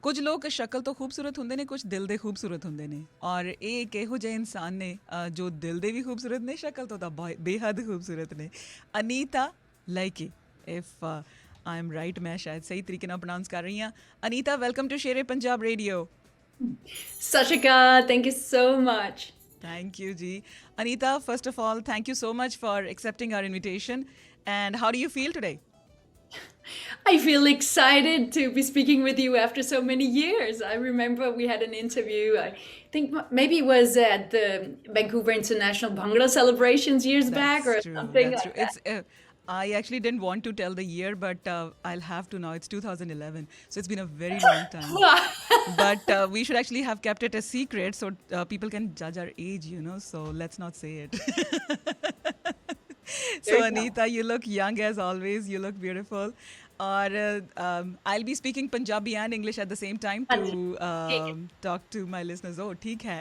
ਕੁਝ ਲੋਕ ਸ਼ਕਲ ਤੋਂ ਖੂਬਸੂਰਤ ਹੁੰਦੇ ਨੇ, ਕੁਝ ਦਿਲ ਦੇ ਖੂਬਸੂਰਤ ਹੁੰਦੇ ਨੇ, ਔਰ ਇਹ ਇੱਕ ਇਹੋ ਜਿਹੇ ਇਨਸਾਨ ਨੇ ਜੋ ਦਿਲ ਦੇ ਵੀ ਖੂਬਸੂਰਤ ਨੇ, ਸ਼ਕਲ ਤੋਂ ਤਾਂ ਬੇਹੱਦ ਖੂਬਸੂਰਤ ਨੇ। ਅਨੀਤਾ ਲਾਈਕੀ, ਇਫ ਆਈ ਐਮ ਰਾਈਟ, ਮੈਂ ਸ਼ਾਇਦ ਸਹੀ ਤਰੀਕੇ ਨਾਲ ਪ੍ਰੋਨਾਂਸ ਕਰ ਰਹੀ ਹਾਂ। Anita, welcome to Shere Punjab radio. Sat Sri Akal, thank you so much. Thank you, Ji. Anita, first of all, thank you so much for accepting our invitation. And how do you feel today? I feel excited to be speaking with you after so many years. I remember we had an interview, I think maybe it was at the Vancouver International Bhangra celebrations years back or something That's like true. that. It's I actually didn't want to tell the year, but I'll have to now. It's 2011, so it's been a very long time. But we should actually have kept it a secret so people can judge our age, you know. So let's not say it. So Anita, you look young as always. You look beautiful. Or I'll be speaking Punjabi and English at the same time to talk to my listeners. Oh, ठीक है.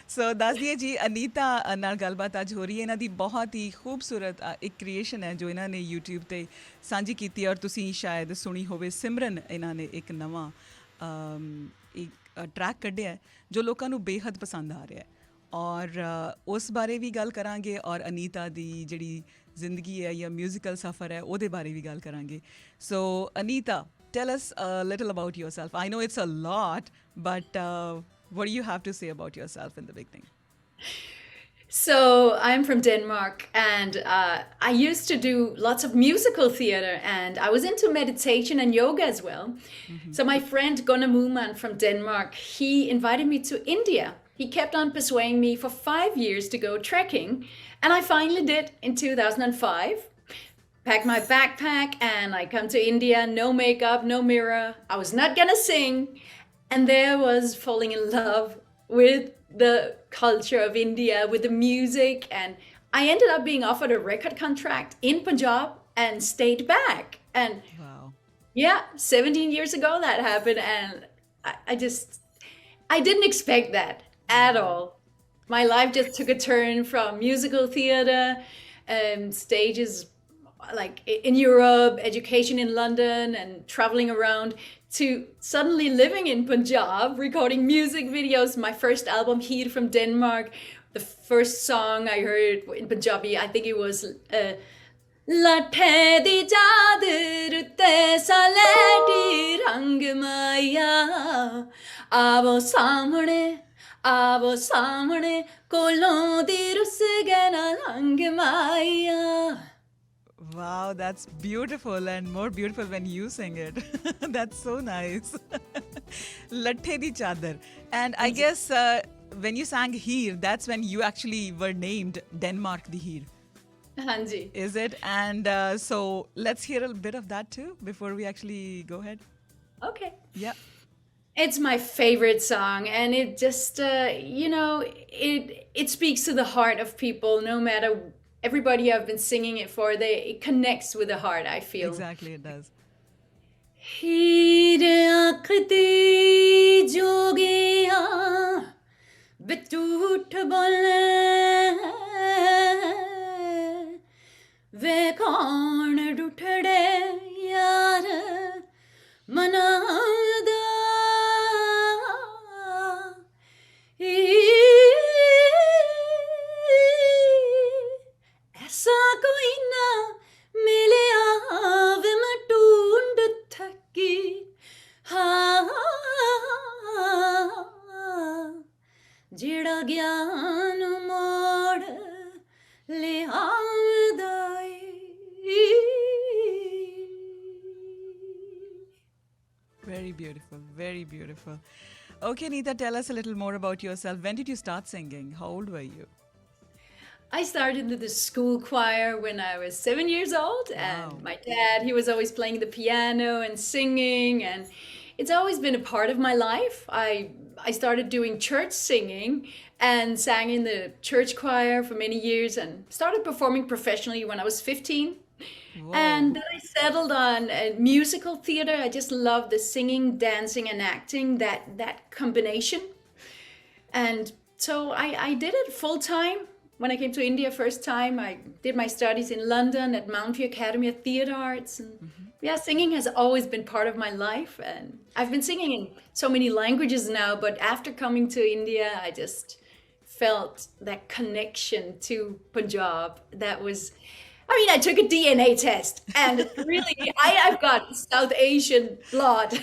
ਸੋ ਦੱਸ ਦਈਏ ਜੀ, ਅਨੀਤਾ ਨਾਲ ਗੱਲਬਾਤ ਅੱਜ ਹੋ ਰਹੀ ਹੈ। ਇਹਨਾਂ ਦੀ ਬਹੁਤ ਹੀ ਖੂਬਸੂਰਤ ਇੱਕ ਕ੍ਰੀਏਸ਼ਨ ਹੈ ਜੋ ਇਹਨਾਂ ਨੇ YouTube 'ਤੇ ਸਾਂਝੀ ਕੀਤੀ ਔਰ ਤੁਸੀਂ ਸ਼ਾਇਦ ਸੁਣੀ ਹੋਵੇ। ਸਿਮਰਨ ਇਹਨਾਂ ਨੇ ਇੱਕ ਨਵਾਂ ਇੱਕ ਟਰੈਕ ਕੱਢਿਆ ਜੋ ਲੋਕਾਂ ਨੂੰ ਬੇਹੱਦ ਪਸੰਦ ਆ ਰਿਹਾ, ਔਰ ਉਸ ਬਾਰੇ ਵੀ ਗੱਲ ਕਰਾਂਗੇ, ਔਰ ਅਨੀਤਾ ਦੀ ਜਿਹੜੀ ਜ਼ਿੰਦਗੀ ਹੈ ਜਾਂ ਮਿਊਜ਼ੀਕਲ ਸਫ਼ਰ ਹੈ ਉਹਦੇ ਬਾਰੇ ਵੀ ਗੱਲ ਕਰਾਂਗੇ। ਸੋ Anita, tell us a little about yourself. I know it's a lot, but what do you have to say about yourself in the beginning? So I'm from Denmark, and I used to do lots of musical theater, and I was into meditation and yoga as well. So my friend Gunnar Mooman from Denmark, he invited me to India. He kept on persuading me for 5 years to go trekking, and I finally did in 2005. Packed my backpack and I come to India, no makeup, no mirror. I was not gonna sing. And there was falling in love with the culture of India, with the music. And I ended up being offered a record contract in Punjab and stayed back. And Wow. yeah, 17 years ago that happened. And I didn't expect that at all. My life just took a turn from musical theater and stages like in Europe, education in London, and traveling around, to suddenly living in Punjab, recording music videos. My first album, Heer from Denmark, the first song I heard in Punjabi, I think it was Lathe di chadar te saleti rang maya, avo samne kolon di rus gana rang maya. Wow, that's beautiful, and more beautiful when you sing it. That's so nice. Lathe di chadar. And I guess when you sang Heer, that's when you actually were named Denmark the Heer. Hanji. Is it? And so let's hear a bit of that too before we actually go ahead. Okay. Yeah. It's my favorite song, and it just, it speaks to the heart of people, no matter everybody I've been singing it for, it connects with the heart, I feel. Exactly, it does. Heer akhti jogiya bitut bole ve kaun duthde yaar manada ऐसा कोई ना मिले आवे मैं ढूंढ थकी हाँ जेड़ा ज्ञान मोड़ ले आदाई। Very beautiful, very beautiful. Okay, Anita, tell us a little more about yourself. When did you start singing? How old were you? I started in the school choir when I was 7 years old, and my dad, he was always playing the piano and singing, and it's always been a part of my life. I started doing church singing and sang in the church choir for many years, and started performing professionally when I was 15. Whoa. And then I settled on musical theater. I just love the singing, dancing, and acting, that combination. And so I did it full time. When I came to India first time, I did my studies in London at Mount View Academy of Theatre Arts. And Yeah, singing has always been part of my life, and I've been singing in so many languages now, but after coming to India, I just felt that connection to Punjab. That was, I mean, I took a DNA test, and really, I've got South Asian blood,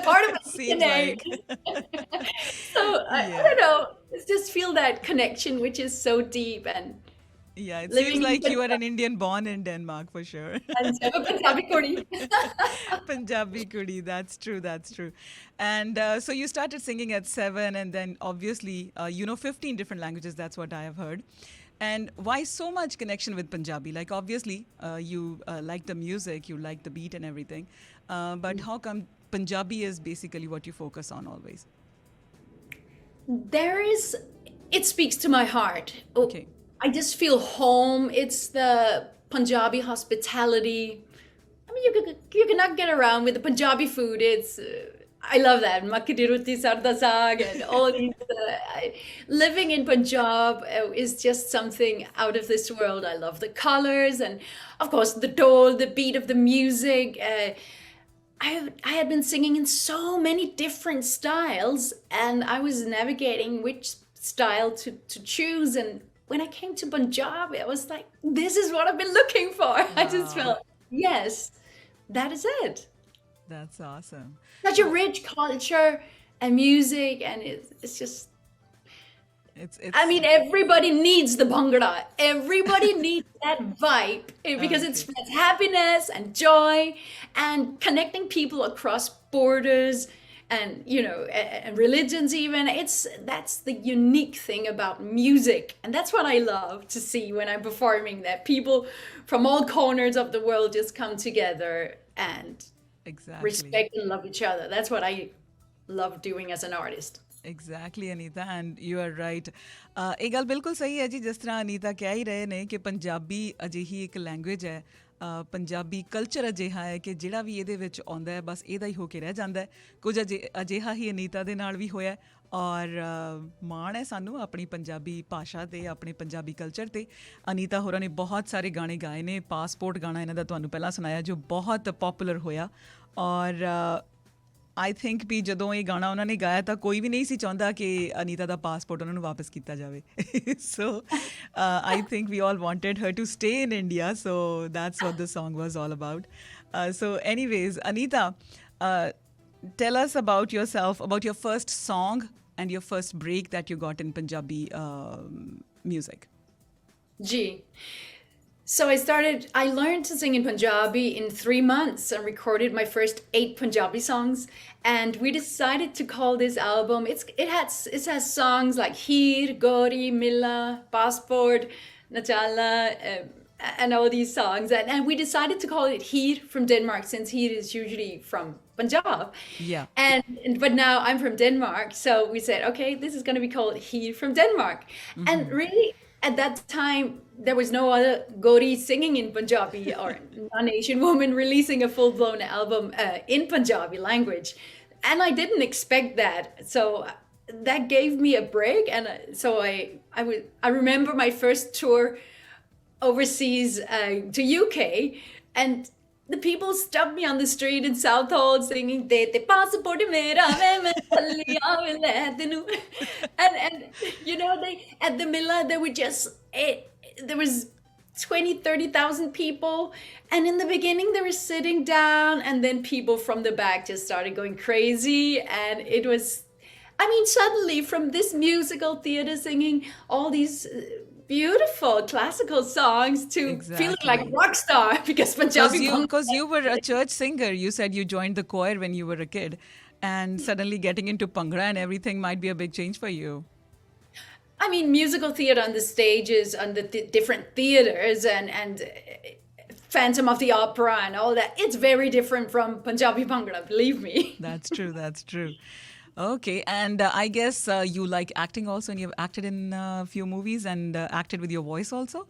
part of my Seems DNA. like. So I Yeah. don't know, it's just feel that connection, which is so deep, and Yeah, it seems living in like you are Punjab, an Indian born in Denmark for sure. and I'm a Punjabi kudi. Punjabi Kudi, that's true, that's true. And so you started singing at 7, and then obviously, 15 different languages, that's what I have heard. And why so much connection with Punjabi? Like, obviously, you like the music, you like the beat and everything. But how come Punjabi is basically what you focus on always? There is, it speaks to my heart. Oh, Okay. I just feel home. It's the Punjabi hospitality. I mean, you cannot get around with the Punjabi food. It's I love that makki di roti sarda saag and all these. Living in Punjab is just something out of this world. I love the colors and, of course, the dole, the beat of the music. I had been singing in so many different styles, and I was navigating which style to choose. And when I came to Punjab, I was like, this is what I've been looking for. I just Wow, felt, yes, that is it. that's awesome. Such a rich culture and music, and it's just, I It's mean, everybody needs the bhangra. Everybody needs that vibe because it okay. spreads happiness and joy and connecting people across borders and and religions even. That's the unique thing about music, and that's what I love to see when I'm performing. That people from all corners of the world just come together and Exactly. respect and love each other. That's what I love doing as an artist. Exactly, Anita, and you are right. ਇਹ ਗੱਲ ਬਿਲਕੁਲ ਸਹੀ ਹੈ ਜੀ, ਜਿਸ ਤਰ੍ਹਾਂ ਅਨੀਤਾ ਕਹਿ ਹੀ ਰਹੇ ਨੇ ਕਿ ਪੰਜਾਬੀ ਅਜਿਹੀ ਇੱਕ ਲੈਂਗੁਏਜ ਹੈ, ਪੰਜਾਬੀ ਕਲਚਰ ਅਜਿਹਾ ਹੈ ਕਿ ਜਿਹੜਾ ਵੀ ਇਹਦੇ ਵਿੱਚ ਆਉਂਦਾ ਹੈ ਬਸ ਇਹਦਾ ਹੀ ਹੋ ਕੇ ਰਹਿ ਜਾਂਦਾ ਹੈ। ਕੁਝ ਅਜਿਹਾ ਹੀ ਅਨੀਤਾ ਦੇ ਨਾਲ ਵੀ ਹੋਇਆ ਔਰ ਮਾਣ ਹੈ ਸਾਨੂੰ ਆਪਣੀ ਪੰਜਾਬੀ ਭਾਸ਼ਾ 'ਤੇ, ਆਪਣੇ ਪੰਜਾਬੀ ਕਲਚਰ 'ਤੇ। ਅਨੀਤਾ ਹੋਰਾਂ ਨੇ ਬਹੁਤ ਸਾਰੇ ਗਾਣੇ ਗਾਏ ਨੇ, ਪਾਸਪੋਰਟ ਗਾਣਾ ਇਹਨਾਂ ਦਾ ਤੁਹਾਨੂੰ ਪਹਿਲਾਂ ਸੁਣਾਇਆ ਜੋ ਬਹੁਤ ਪੋਪੂਲਰ ਹੋਇਆ ਔਰ ਆਈ ਥਿੰਕ ਵੀ ਜਦੋਂ ਇਹ ਗਾਣਾ ਉਹਨਾਂ ਨੇ ਗਾਇਆ ਤਾਂ ਕੋਈ ਵੀ ਨਹੀਂ ਸੀ ਚਾਹੁੰਦਾ ਕਿ ਅਨੀਤਾ ਦਾ ਪਾਸਪੋਰਟ ਉਹਨਾਂ ਨੂੰ ਵਾਪਸ ਕੀਤਾ ਜਾਵੇ। So I think we all wanted her to stay in India, so that's what the song was all about. So anyways, Anita, tell us about yourself, about your first song and your first break that you got in Punjabi music. Gee. So I learned to sing in Punjabi in 3 months and recorded my first 8 Punjabi songs. And we decided to call this album, it has songs like Heer, Gori, Mila, Passport, Nachala, and all these songs. And we decided to call it Heer from Denmark, since Heer is usually from Punjab. Yeah. But now I'm from Denmark, so we said, okay, this is going to be called Heer from Denmark. And really, at that time, there was no other Gori singing in Punjabi or non-Asian woman releasing a full-blown album in Punjabi language. And I didn't expect that. So that gave me a break. And so I remember my first tour overseas to UK, and the people stopped me on the street in Southall singing "De te passport mera main challi aave le tenu," and they at the Milla there were there was 20,000-30,000 people, and in the beginning they were sitting down, and then people from the back just started going crazy, and it was, I mean, suddenly from this musical theater singing all these beautiful classical songs to feeling like a Exactly. rock star because Punjabi Because you were a church singer. You said you joined the choir when you were a kid, and suddenly getting into Bhangra and everything might be a big change for you. I mean, musical theater on the stages, on the different theaters, and Phantom of the Opera and all that. It's very different from Punjabi Bhangra, believe me. That's true. That's true. Okay, and I guess you like acting also, and you've acted in a few movies and acted with your voice also.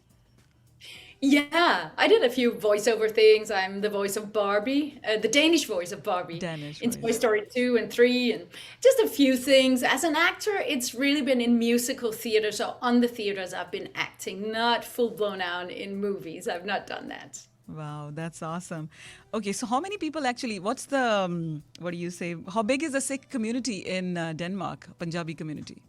Yeah, I did a few voiceover things. I'm the voice of Barbie, the Danish voice of Barbie Danish in Toy voice. Story 2 and 3, and just a few things. As an actor, it's really been in musical theater. So on the theaters, I've been acting, not full blown out in movies. I've not done that. Wow, that's awesome. Okay, so how many people actually, what's the, what do you say, how big is the Sikh community in Denmark, Punjabi community?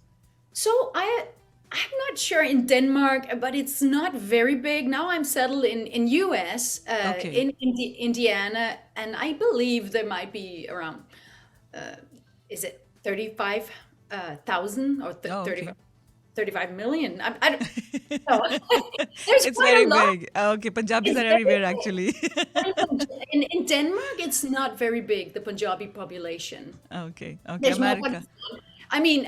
So I'm not sure in Denmark, but it's not very big. Now I'm settled in US, Okay. Indiana, and I believe there might be around, is it 35,000 or Oh, 35, okay. 35 million? I don't know. There's It's quite a very lot. big. Okay, Punjabis It's are very everywhere big. actually. But in Denmark, it's not very big, the Punjabi population. Okay, okay, There's more America. Pakistan. I mean,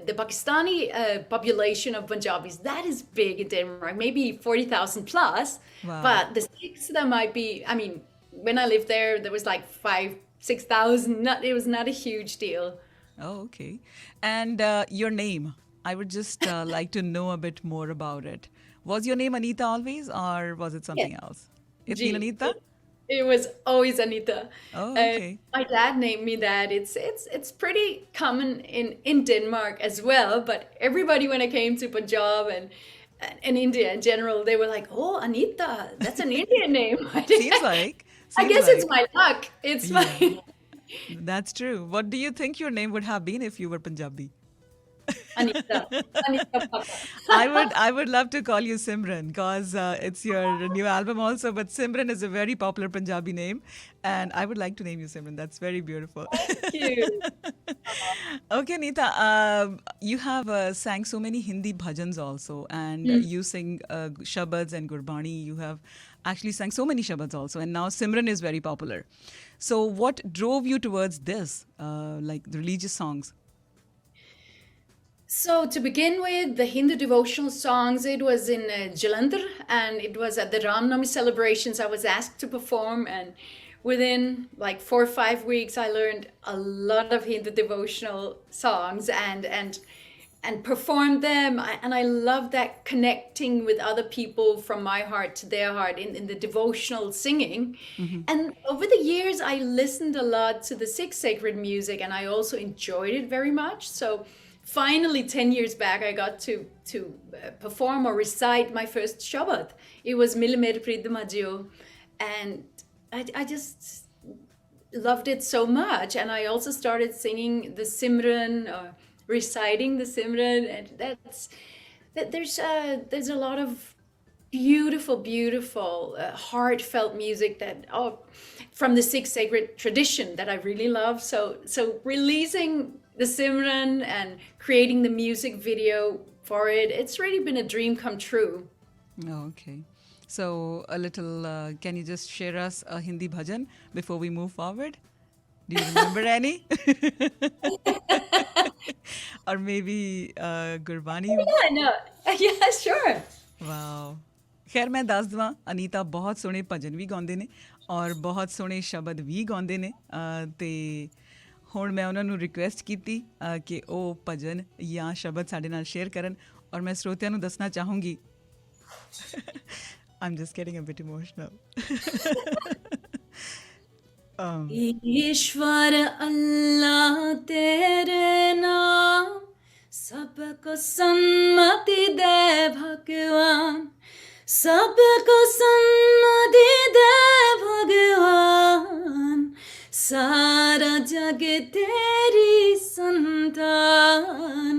the Pakistani population of Punjabis, that is big in Denmark, maybe 40,000 plus. Wow. But the Sikhs, that might be, I mean, when I lived there was like 6,000. Not, it was not a huge deal. Oh, okay. And your name, I would just like to know a bit more about it. Was your name Anita always, or was it Yes. something else? It's been Gee, Anita? it was always Anita. Oh, okay. My dad named me that. It's pretty common in Denmark as well. But everybody, when I came to Punjab and India in general, they were like, "Oh, Anita, that's an Indian name." Seems like. I Seems guess it's like. my luck. It's my Yeah, that's true. What do you think your name would have been if you were Punjabi? Anita. Anita Papa. I would love to call you Simran because it's your new album also. But Simran is a very popular Punjabi name, and I would like to name you Simran. That's very beautiful. Thank you. Okay, Neeta, you have sang so many Hindi bhajans also, and Mm. you sing shabads and gurbani. You have actually sang so many shabads also, and now Simran is very popular. So, what drove you towards this, like the religious songs? So to begin with, the Hindu devotional songs, it was in Jalandhar, and it was at the Ram Navami celebrations I was asked to perform, and within like 4 or 5 weeks, I learned a lot of Hindu devotional songs and performed them. And I love that connecting with other people from my heart to their heart in the devotional singing. And over the years, I listened a lot to the Sikh sacred music, and I also enjoyed it very much. So finally, 10 years back, I got to perform or recite my first Shabad. It was Mil Mere Preet Majio, and I just loved it so much. And I also started singing the Simran, or reciting the Simran, and there's a lot of beautiful, heartfelt music that from the Sikh sacred tradition that I really love. So releasing the Simran and creating the music video for it, it's really been a dream come true. Oh, okay. So, a little, can you just share us a Hindi bhajan before we move forward? Do you remember any? Or maybe Gurbani? Yeah, no, yeah, sure. Wow ਖੈਰ ਮੈਂ ਦੱਸ ਦਵਾਂ ਅਨੀਤਾ ਬਹੁਤ ਸੋਹਣੇ ਭਜਨ ਵੀ ਗਾਉਂਦੇ ਨੇ ਔਰ ਬਹੁਤ ਸੋਹਣੇ ਸ਼ਬਦ ਵੀ ਗਾਉਂਦੇ ਨੇ ਤੇ ਹੁਣ ਮੈਂ ਉਹਨਾਂ ਨੂੰ ਰਿਕੁਐਸਟ ਕੀਤੀ ਕਿ ਉਹ ਭਜਨ ਜਾਂ ਸ਼ਬਦ ਸਾਡੇ ਨਾਲ ਸ਼ੇਅਰ ਕਰਨ ਔਰ ਮੈਂ ਸਰੋਤਿਆਂ ਨੂੰ ਦੱਸਣਾ ਚਾਹੂੰਗੀ I'm just getting a bit emotional. ईश्वर अल्लाह तेरे नाम सबको सम्मति दे भगवान, सबको सम्मति दे भगवान, सारा जग तेरी संतान,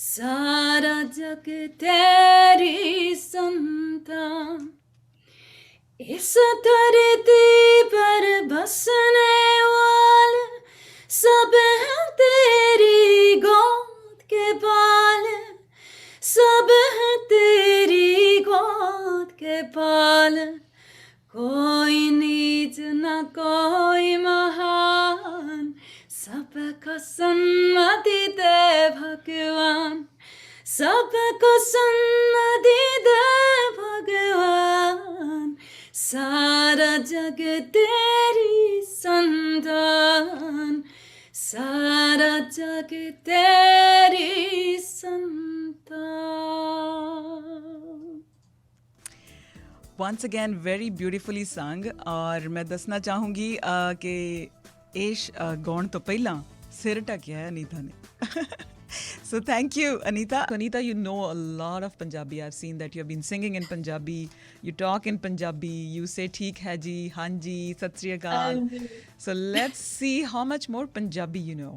सारा जग तेरी संतान। इस धरती पर बसने वाले सब हैं तेरी गोद के बाल, सब हैं तेरी गोद के बाल। कोई नीच न कोई महान, सबको सम्मति दे भगवान, सबको सम्मति दे भगवान, सारा जग तेरी संतान, सारा जग तेरी संतान। Once again, very beautifully sung. और मैं ਦੱਸਣਾ ਚਾਹੂੰਗੀ ਕਿ ਇਹ ਗਾਉਣ ਤੋਂ ਪਹਿਲਾਂ ਸਿਰ ਢੱਕਿਆ ਹੈ ਅਨੀਤਾ ਨੇ So thank you, Anita. Anita, you know a lot of Punjabi. I've seen that you have been singing in Punjabi. You talk in Punjabi. You say "Theek hai ji," "Hanji," "Sat Sri Akal." And So let's see how much more Punjabi you know.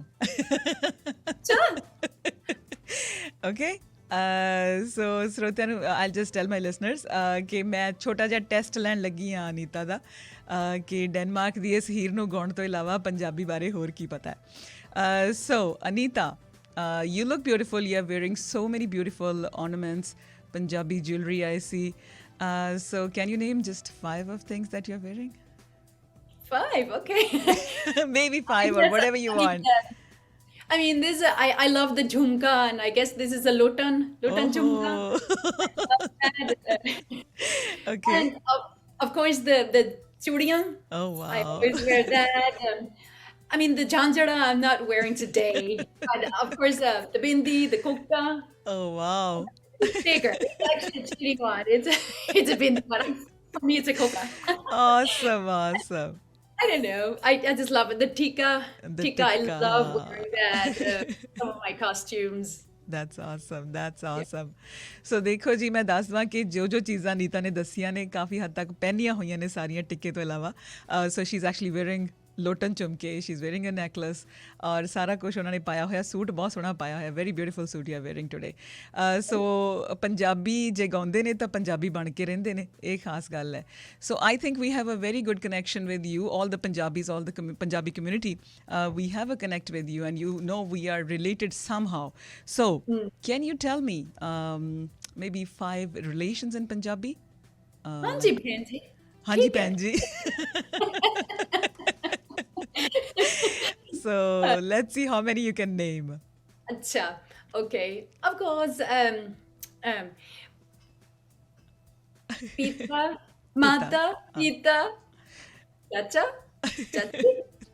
sure. Okay. So ਸਰੋਤਿਆਂ ਨੂੰ I'll just tell my listeners ਕਿ ਮੈਂ ਛੋਟਾ ਜਿਹਾ test ਲੈਣ ਲੱਗੀ ਹਾਂ ਅਨੀਤਾ ਦਾ ਕਿ ਡੈਨਮਾਰਕ ਦੀ ਇਸ ਹੀਰ ਨੂੰ ਗਾਉਣ ਤੋਂ ਇਲਾਵਾ ਪੰਜਾਬੀ ਬਾਰੇ ਹੋਰ ਕੀ ਪਤਾ ਹੈ ਸੋ Anita you look beautiful. You're wearing so many beautiful ornaments, Punjabi jewelry I see. So can you name just 5 of things that you're wearing? 5, okay. Maybe 5 or whatever you want. I mean, this I love the jhumka, and I guess this is a lotan jhumka. And, Okay. and of course the churiyan. Oh, I wow. always wear that. I mean, the janjara I'm not wearing today. But of course, the bindi, the kukta. Oh, wow. It's bigger. It's actually a cheating one. It's a bindi, but for me, it's a kukta. Awesome, awesome. I don't know. I just love it. The tika. The Tika, I tikka. love wearing that. Some of my costumes. That's awesome. That's awesome. So ਦੇਖੋ ਜੀ ਮੈਂ ਦੱਸ ਦਵਾਂ ਕਿ ਜੋ ਚੀਜ਼ਾਂ ਨੀਤਾ ਨੇ ਦੱਸੀਆਂ ਨੇ ਕਾਫੀ ਹੱਦ ਤੱਕ ਪਹਿਨੀਆਂ ਹੋਈਆਂ ਨੇ ਸਾਰੀਆਂ ਟਿੱਕੇ ਤੋਂ ਇਲਾਵਾ so she is actually wearing ਲੋਟਨ ਚੁਮਕੇ she is wearing a necklace ਔਰ ਸਾਰਾ ਕੁਝ ਉਹਨਾਂ ਨੇ ਪਾਇਆ ਹੋਇਆ ਸੂਟ ਬਹੁਤ ਸੋਹਣਾ ਪਾਇਆ ਹੋਇਆ very beautiful suit you are wearing today so Punjabi ਜੇ ਗਾਉਂਦੇ ਨੇ ਤਾਂ ਪੰਜਾਬੀ ਬਣ ਕੇ ਰਹਿੰਦੇ ਨੇ ਇਹ ਖਾਸ ਗੱਲ ਹੈ so I think we have a very good connection with you all the Punjabis all the Punjabi community we have a connect with you and you know we are related somehow so can you tell me maybe 5 relations in Punjabi Hanji Panji. Hanji Panji. So let's see how many you can name. Acha. Okay. Of course. Pita, Mata, Pita, Chacha,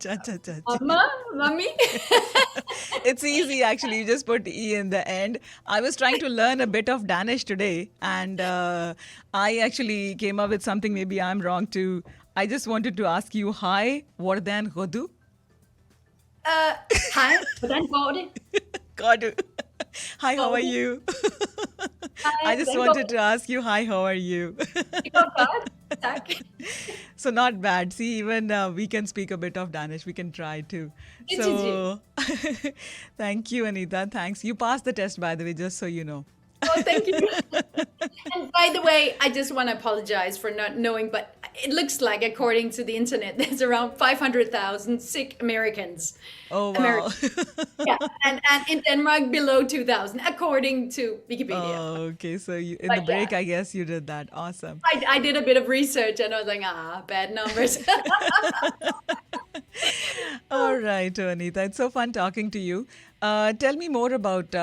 Chachi, Cha. Mama, Mummy. It's easy actually. You just put E in the end. I was trying to learn a bit of Danish today, and I actually came up with something. Maybe I'm wrong too. I just wanted to ask you, hi, hvordan godu? Hej, hvordan går det? Godu. Hi, how are you? I just wanted to ask you, hi, how are you? Det går godt. Tak. So not bad. See, even we can speak a bit of Danish. We can try too. So thank you, Anita. Thanks. You passed the test, by the way, just so you know. Oh, thank you. And by the way, I just want to apologize for not knowing, but it looks like, according to the internet, there's around 500,000 sick Americans. Oh, wow. Yeah, and in Denmark, below 2,000, according to Wikipedia. Oh, okay. So you, in the break, I guess you did that. Awesome. I did a bit of research, and I was like, bad numbers. All right, Anita. It's so fun talking to you. Tell me more about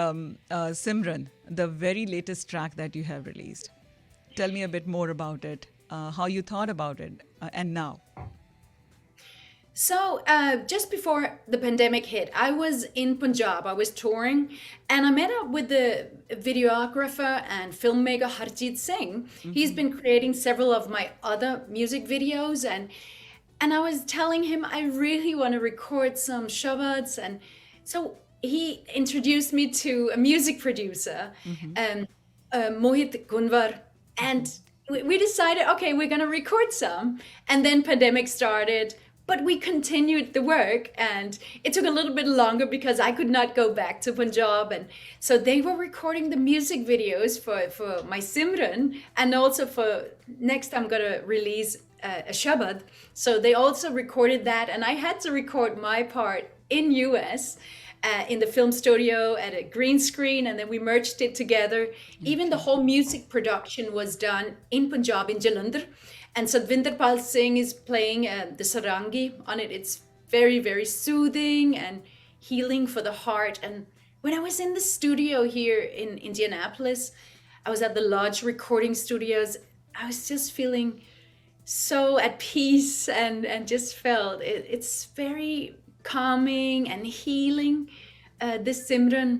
Simran, the very latest track that you have released. Tell me a bit more about it, how you thought about it, and now. So just before the pandemic hit, I was in Punjab. I was touring, and I met up with the videographer and filmmaker Harjeet Singh. Mm-hmm. He's been creating several of my other music videos, and I was telling him I really want to record some shabads, and so he introduced me to a music producer, Mohit Gunvar, and we decided, okay, we're going to record some. And then pandemic started, but we continued the work, and it took a little bit longer because I could not go back to Punjab. And so they were recording the music videos for my Simran, and also for next I'm going to release a Shabad. So they also recorded that, and I had to record my part in US. In the film studio at a green screen, and then we merged it together. Even the whole music production was done in Punjab, in Jalandhar. And Sadvinder Pal Singh is playing the sarangi on it. It's very, very soothing and healing for the heart. And when I was in the studio here in Indianapolis, I was at the Lodge Recording Studios. I was just feeling so at peace, and just felt it's very calming and healing, this Simran.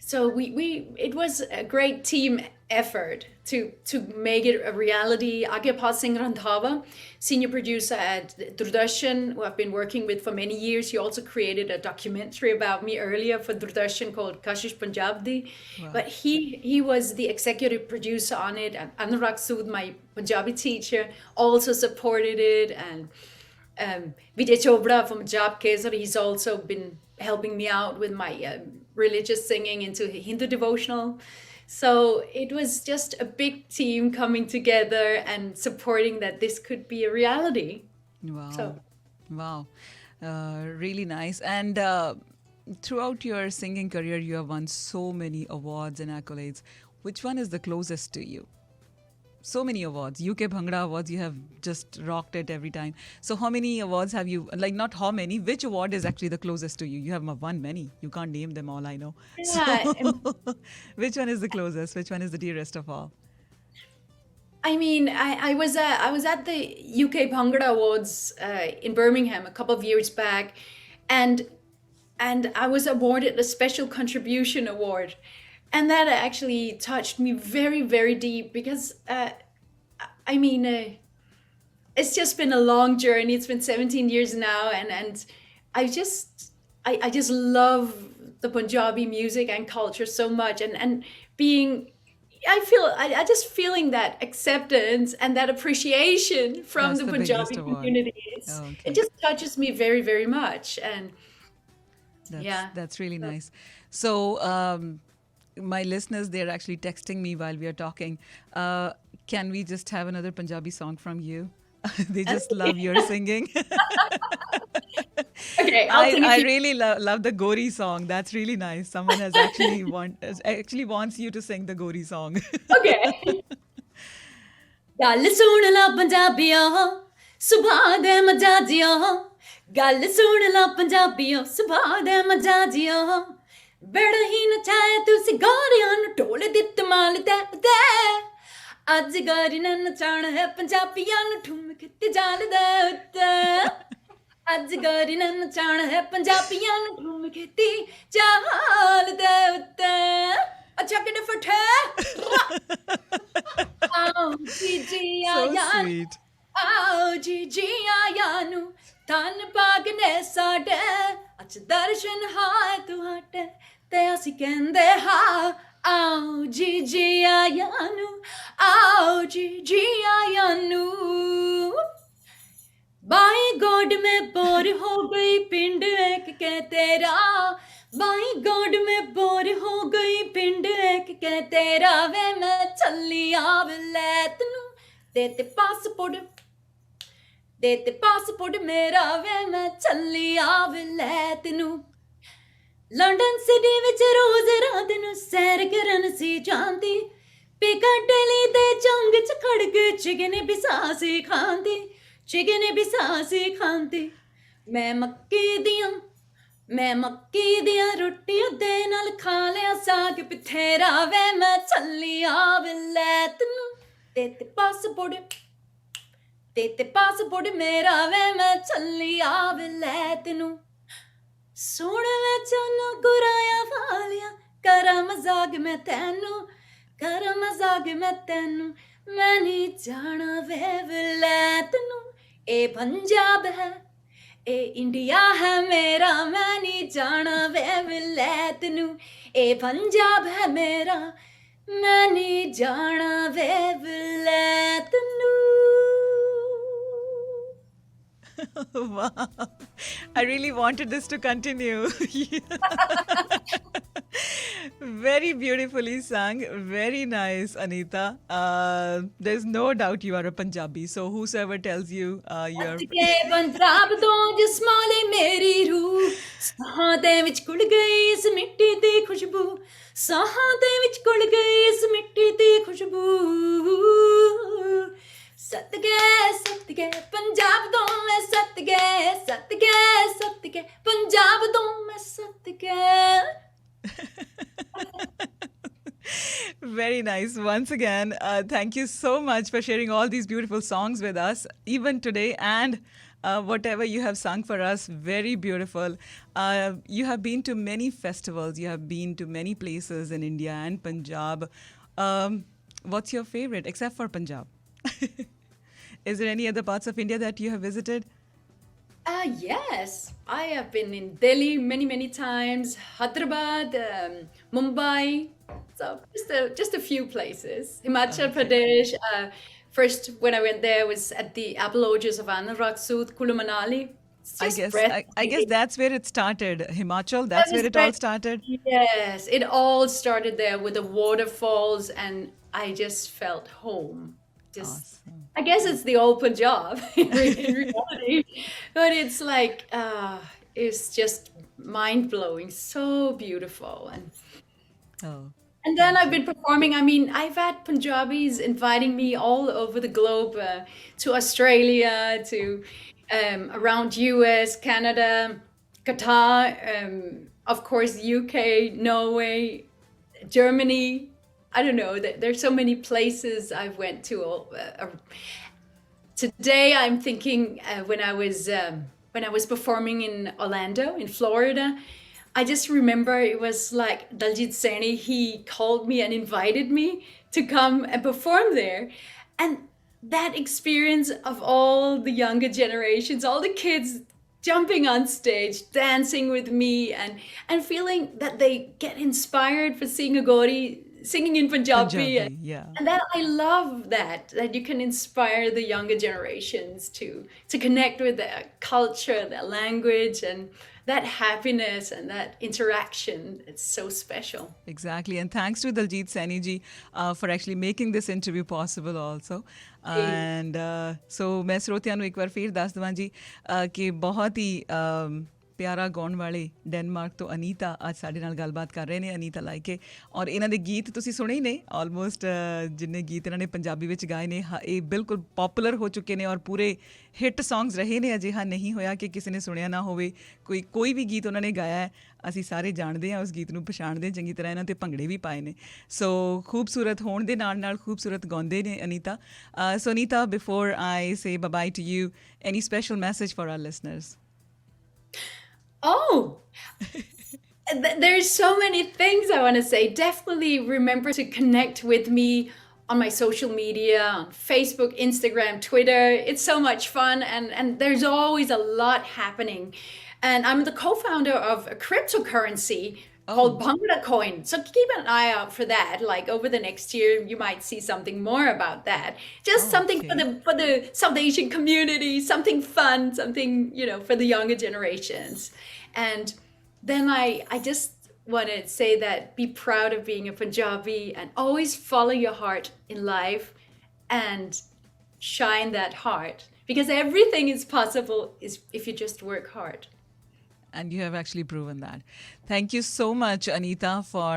So it was a great team effort to make it a reality. Agyapal Singh Randhawa, senior producer at Doordarshan, who I've been working with for many years. He also created a documentary about me earlier for Doordarshan called Kashish Punjabdi. Wow. But he was the executive producer on it, and Anurag Sood, my Punjabi teacher, also supported it, and Vijay Chopra from Punjab Kesar, he's also been helping me out with my religious singing into Hindu devotional. So it was just a big team coming together and supporting that this could be a reality. Wow. So Wow. Really nice. And throughout your singing career, you have won so many awards and accolades. Which one is the closest to you? So many awards. UK Bhangra Awards, you have just rocked it every time. So how many awards have you, like not how many, which award is actually the closest to you? You have won many. You can't name them all, I know. yeah, So which one is the closest? Which one is the dearest of all? I mean, I was at the UK Bhangra Awards in Birmingham a couple of years back, and I was awarded a special contribution award, and that actually touched me very, very deep because I mean, it's just been a long journey. It's been 17 years now, and I just love the Punjabi music and culture so much, and being. I just feeling that acceptance and that appreciation from That's the the biggest Punjabi award. community. Oh, It okay. just touches me very, very much. And yeah. That's really nice. So, my listeners, they're actually texting me while we are talking. Can we just have another Punjabi song from you? They just love your singing. Okay, I'll sing a I few. really love the Gori song. That's really nice. Someone has actually wants you to sing the Gori song. Okay. ਗੱਲ ਸੁਣ ਲਾ ਪੰਜਾਬੀਓ ਸੁਭਾ ਦੇ ਮਜਾਜੀਓ ਗੱਲ ਸੁਣ ਲਾ ਪੰਜਾਬੀਓ ਸੁਭਾ ਦੇ ਮਜਾਜੀਓ ਬੜਾ ਹੀ ਨਚਾਏ ਤੁਸੀਂ ਗੋਰਿਆਂ ਨੂੰ ਢੋਲ ਦਿੱਤ ਮਾਲ ਦੇ ਅੱਜ ਗੋਰੀ ਨੇ ਨਚਾਉਣਾ ਹੈ ਪੰਜਾਬੀਆਂ ਨੂੰ ਠੁਮਕ ਤੇ ਜਾਲ ਦੇ ਉੱਤੇ ਅੱਜ ਗੋਰੀ ਨੇ ਨਚਾਉਣਾ ਹੈ ਪੰਜਾਬੀਆਂ ਨੂੰ ਠੁਮਕ ਤੇ ਜਾਲ ਦੇ ਉੱਤੇ ਅੱਛਾ ਕਿਨੇ ਫਟੇ ਆਓ ਜੀ ਜੀ So ਆਇਆ sweet. ਆਓ ਜੀ ਜੀ ਆਇਆ ਨੂੰ ਧੰਨ ਭਾਗ ਨੇ ਸਾਡੇ ਅੱਜ ਦਰਸ਼ਨ ਹਾਏ ਤੁਹਾਡੇ ਤੇ ਅਸੀਂ ਕਹਿੰਦੇ ਹਾਂ ਆਓ ਜੀ ਜੀ ਆਇਆ ਨੂੰ ਆਓ ਜੀ ਜੀ ਆਇਆ ਨੂੰ बाई गॉड में बोर हो गई पिंड एक के तेरा बाई गॉड में बोर हो गई पिंड एक के तेरा वे मैं चली आव लैत नू देते पासपोर्ट मेरा वे मैं चली आव लैत नू लंडन सिटी विच रोज रात नू सैर करन सी जांदी पिकाडेली ते चौंग च खड़क चिकन बिसासी खांदी चिकन बिसासी खांदी मैं मक्की दियां रोटियां दे नाल खा लिया साग बथेरा वे मैं चली आव लैत नू ते पासपोर्ट मेरा वे मैं चली आव लैत नू सोने वे चन्ना गुराया वालिया करा मजाक मैं तैनू करा मजाक मैं तैनू मैं नहीं जाना वे वलैत नू ए पंजाब है ए इंडिया है मेरा मैं नहीं जाना वे वलैत नू ए पंजाब है मेरा मैं नहीं जाना वे वलैत नू Wow. I really wanted this to continue. Very beautifully sung. Very nice, Anita. There's no doubt you are a Punjabi. So whosoever tells you you're ਕੇ ਪੰਜਾਬ ਤੋਂ ਜਸਮਾਲੇ ਮੇਰੀ ਰੂਹ ਸਾਹਾਂ ਦੇ ਵਿੱਚ ਘੁਲ ਗਈ ਇਸ ਮਿੱਟੀ ਦੀ ਖੁਸ਼ਬੂ ਸਾਹਾਂ ਦੇ ਵਿੱਚ ਘੁਲ ਗਈ ਇਸ ਮਿੱਟੀ ਦੀ ਖੁਸ਼ਬੂ ਸਤਿਗੇ ਪੰਜਾਬ ਤੋਂ ਮੈਂ ਸਤਿਗੇ ਪੰਜਾਬ ਤੋਂ ਮੈਂ ਸਤਿਗੇ Very nice. Once again, thank you so much for sharing all these beautiful songs with us, even today, and whatever you have sung for us. Very beautiful. You have been to many festivals. You have been to many places in India and Punjab. What's your favorite, except for Punjab? Is there any other parts of India that you have visited? Yes, I have been in Delhi many, many times, Hyderabad, Mumbai. So just a few places. Himachal Okay. Pradesh. First, when I went there, was at the Apple Orchards of Anorak Sood, Kulu Manali. It's just I guess breathtaking. that's where it started. Himachal, That that's was where it all breath. started. Yes, it all started there with the waterfalls, and I just felt home. Just, Awesome. I guess it's the old Punjab in reality, but it's like, it's just mind blowing, so beautiful, Oh, and then thank I've you. been performing. I mean, I've had Punjabis inviting me all over the globe, to Australia, to around US, Canada, Qatar, of course, UK, Norway, Germany. I don't know. There's so many places I've went to. Today, I'm thinking, when I was performing in Orlando, in Florida. I just remember it was like Daljit Sani. He called me and invited me to come and perform there, and that experience of all the younger generations, all the kids jumping on stage, dancing with me, and feeling that they get inspired for singing singing in Punjabi, Punjabi, yeah. and that I love that you can inspire the younger generations to connect with their culture, their language, and that happiness and that interaction. It's so special. Exactly. And thanks to Daljit Saini ji for actually making this interview possible also. And so मैं श्रोतिਆਂ ਨੂੰ ਇੱਕ ਵਾਰ ਫਿਰ ਦੱਸ ਦਵਾਂ ਜੀ ਕਿ ਬਹੁਤ ਹੀ ਪਿਆਰਾ ਗਾਉਣ ਵਾਲੇ ਡੈਨਮਾਰਕ ਤੋਂ ਅਨੀਤਾ ਅੱਜ ਸਾਡੇ ਨਾਲ ਗੱਲਬਾਤ ਕਰ ਰਹੇ ਨੇ ਅਨੀਤਾ ਲਾਈਕੇ ਔਰ ਇਹਨਾਂ ਦੇ ਗੀਤ ਤੁਸੀਂ ਸੁਣੇ ਹੀ ਨੇ ਆਲਮੋਸਟ ਜਿੰਨੇ ਗੀਤ ਇਹਨਾਂ ਨੇ ਪੰਜਾਬੀ ਵਿੱਚ ਗਾਏ ਨੇ ਇਹ ਬਿਲਕੁਲ ਪਪੂਲਰ ਹੋ ਚੁੱਕੇ ਨੇ ਔਰ ਪੂਰੇ ਹਿੱਟ ਸੌਂਗਸ ਰਹੇ ਨੇ ਅਜਿਹਾ ਨਹੀਂ ਹੋਇਆ ਕਿ ਕਿਸੇ ਨੇ ਸੁਣਿਆ ਨਾ ਹੋਵੇ ਕੋਈ ਵੀ ਗੀਤ ਉਹਨਾਂ ਨੇ ਗਾਇਆ ਹੈ ਅਸੀਂ ਸਾਰੇ ਜਾਣਦੇ ਹਾਂ ਉਸ ਗੀਤ ਨੂੰ ਪਛਾਣਦੇ ਹਾਂ ਚੰਗੀ ਤਰ੍ਹਾਂ ਇਹਨਾਂ 'ਤੇ ਭੰਗੜੇ ਵੀ ਪਾਏ ਨੇ ਸੋ ਖੂਬਸੂਰਤ ਹੋਣ ਦੇ ਨਾਲ ਨਾਲ ਖੂਬਸੂਰਤ ਗਾਉਂਦੇ ਨੇ Anita so Anita before I say bye to you any special message for our listeners Oh, there's so many things I want to say. Definitely remember to connect with me on my social media, on Facebook, Instagram, Twitter. It's so much fun, and there's always a lot happening. And I'm the co-founder of a cryptocurrency called Oh, Bangla Coin. So keep an eye out for that. Like over the next year, you might see something more about that. Just something for okay. the South Asian community, something fun, something, for the younger generations. And then I just want to say that be proud of being a Punjabi and always follow your heart in life and shine that heart because everything is possible if you just work hard. And you have actually proven that. Thank you so much, Anita, for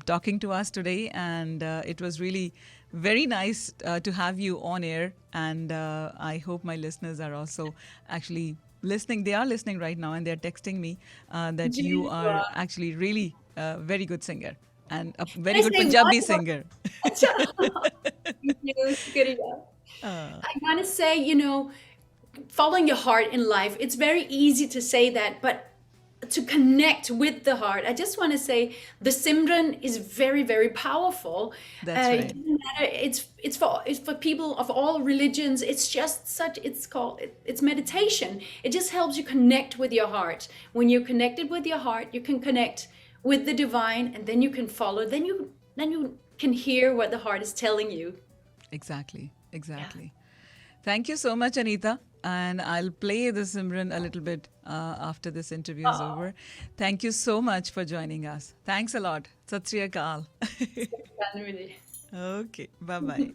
talking to us today. And it was really very nice to have you on air. And I hope my listeners are also actually listening. They are listening right now and they're texting me that you Ji, are actually really a very good singer and a very I good say Punjabi what? singer. Thank you. Good enough. I want to say, following your heart in life, it's very easy to say that, but to connect with the heart, I just want to say the Simran is very, very powerful. That's It right. doesn't matter. It's for people of all religions. It's meditation. It just helps you connect with your heart. When you're connected with your heart, you can connect with the divine, and then you can follow. Then you can hear what the heart is telling you. Exactly. Yeah. Exactly. Thank you so much, Anita. And I'll play the Simran a little bit after this interview is Oh, over. Thank you so much for joining us. Thanks a lot. Sat Sri Akal. done with it. Okay. Bye bye.